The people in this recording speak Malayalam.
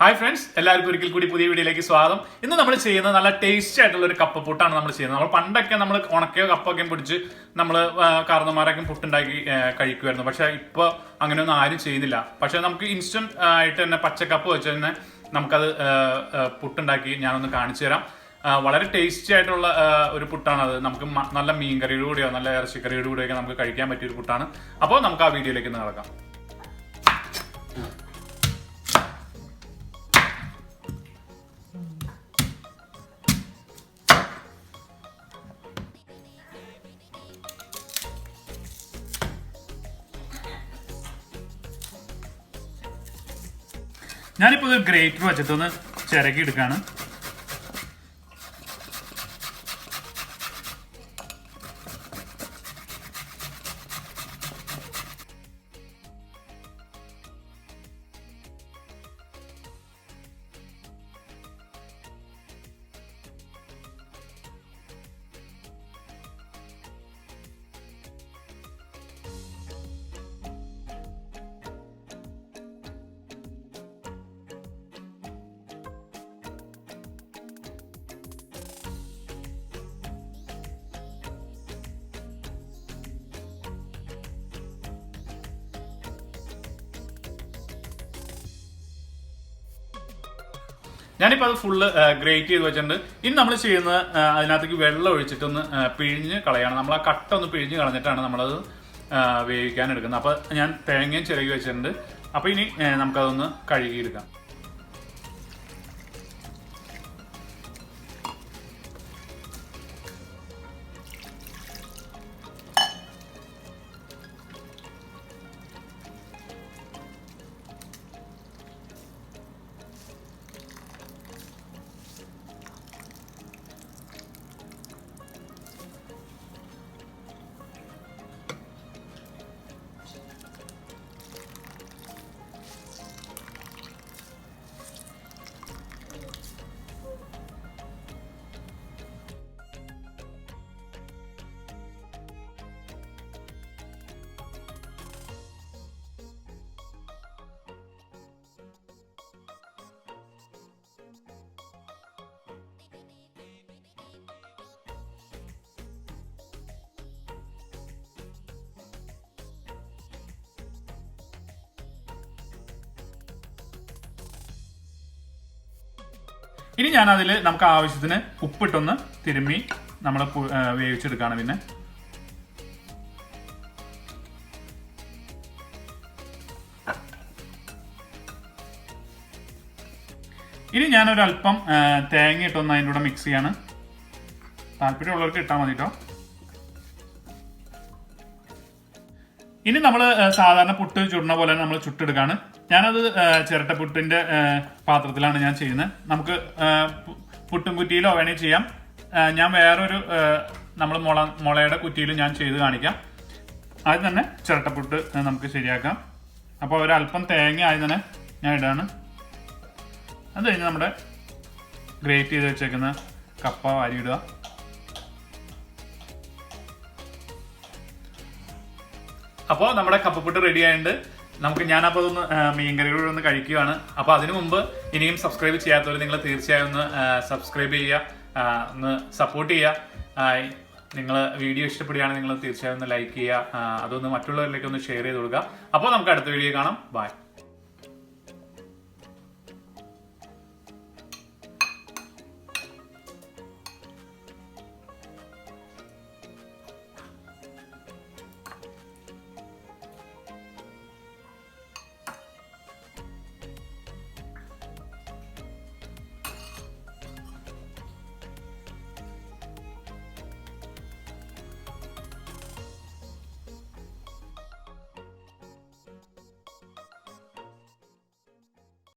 Hi friends, എല്ലാവർക്കും ഒരിക്കൽ കൂടി പുതിയ വീഡിയോയിലേക്ക് സ്വാഗതം. ഇന്ന് നമ്മൾ ചെയ്യുന്നത് നല്ല ടേസ്റ്റി ആയിട്ടുള്ള ഒരു കപ്പ പുട്ടാണ് നമ്മൾ ചെയ്യുന്നത്. നമ്മൾ പണ്ടൊക്കെ നമ്മൾ ഉണക്കയോ കപ്പൊക്കെ പിടിച്ച് നമ്മൾ കാരണന്മാരൊക്കെ പുട്ടുണ്ടാക്കി കഴിക്കുമായിരുന്നു. പക്ഷെ ഇപ്പോൾ അങ്ങനെയൊന്നും ആരും ചെയ്യുന്നില്ല. പക്ഷെ നമുക്ക് ഇൻസ്റ്റന്റ് ആയിട്ട് തന്നെ പച്ചക്കപ്പ് വെച്ച് തന്നെ നമുക്കത് പുട്ടുണ്ടാക്കി ഞാനൊന്ന് കാണിച്ചു തരാം. വളരെ ടേസ്റ്റി ആയിട്ടുള്ള ഒരു പുട്ടാണത്. നമുക്ക് നല്ല മീൻകറിയുടെ കൂടെയോ നല്ല ഇറച്ചിക്കറിയുടെ കൂടെയൊക്കെ നമുക്ക് കഴിക്കാൻ പറ്റിയ ഒരു പുട്ടാണ്. അപ്പോൾ നമുക്ക് ആ വീഡിയോയിലേക്ക് നടക്കാം. ഞാനിപ്പോൾ ഇത് ഗ്രേറ്റർ വെച്ചിട്ടൊന്ന് ചിരകി എടുക്കുകയാണ്. ഞാനിപ്പോൾ അത് ഫുള്ള് ഗ്രേറ്റ് ചെയ്ത് വെച്ചിട്ടുണ്ട്. ഇനി നമ്മൾ ചെയ്യുന്നത് അതിനകത്തേക്ക് വെള്ളം ഒഴിച്ചിട്ടൊന്ന് പിഴിഞ്ഞ് കളയാണ്. നമ്മൾ ആ കട്ട ഒന്ന് പിഴിഞ്ഞ് കളഞ്ഞിട്ടാണ് നമ്മളത് വേവിക്കാൻ എടുക്കുന്നത്. അപ്പോൾ ഞാൻ തേങ്ങയും ചിരകി വെച്ചിട്ടുണ്ട്. അപ്പോൾ ഇനി നമുക്കതൊന്ന് കഴുകിയെടുക്കാം. ഇനി ഞാനതിൽ നമുക്ക് ആവശ്യത്തിന് ഉപ്പിട്ടൊന്ന് തിരുമ്മി നമ്മൾ വേവിച്ചെടുക്കുകയാണ്. പിന്നെ ഇനി ഞാനൊരല്പം തേങ്ങ ഇട്ടൊന്ന് അതിൻ്റെ കൂടെ മിക്സ് ചെയ്യാണ്. താല്പര്യമുള്ളവർക്ക് ഇട്ടാൽ മതി കേട്ടോ. ഇനി നമ്മൾ സാധാരണ പുട്ട് ചുടുന്ന പോലെ നമ്മൾ ചുട്ടെടുക്കുകയാണ്. ഞാനത് ചിരട്ടപ്പുട്ടിൻ്റെ പാത്രത്തിലാണ് ഞാൻ ചെയ്യുന്നത്. നമുക്ക് പുട്ടും കുറ്റിയിലോ വേണമെങ്കിൽ ചെയ്യാം. ഞാൻ വേറൊരു നമ്മൾ മുളയുടെ കുറ്റിയിലും ഞാൻ ചെയ്ത് കാണിക്കാം. ആദ്യം തന്നെ ചിരട്ടപ്പുട്ട് നമുക്ക് ശരിയാക്കാം. അപ്പോൾ ഒരല്പം തേങ്ങ ആദ്യം തന്നെ ഞാൻ ഇടാണ്. അത് കഴിഞ്ഞ് നമ്മുടെ ഗ്രേറ്റ് ചെയ്ത് വെച്ചേക്കുന്ന കപ്പ വാരി ഇടുക. അപ്പോൾ നമ്മുടെ കപ്പപ്പുട്ട് റെഡി ആയിട്ടുണ്ട്. ഞാനപ്പോൾ അതൊന്ന് മീൻകറിയോട് ഒന്ന് കഴിക്കുകയാണ്. അപ്പോൾ അതിനു മുമ്പ് ഇനിയും സബ്സ്ക്രൈബ് ചെയ്യാത്തവർ നിങ്ങൾ തീർച്ചയായും ഒന്ന് സബ്സ്ക്രൈബ് ചെയ്യുക, ഒന്ന് സപ്പോർട്ട് ചെയ്യുക. നിങ്ങൾ വീഡിയോ ഇഷ്ടപ്പെടുകയാണെങ്കിൽ നിങ്ങൾ തീർച്ചയായും ഒന്ന് ലൈക്ക് ചെയ്യുക. അതൊന്ന് മറ്റുള്ളവരിലേക്ക് ഒന്ന് ഷെയർ ചെയ്ത് കൊടുക്കുക. അപ്പോൾ നമുക്ക് അടുത്ത വീഡിയോ കാണാം. ബൈ.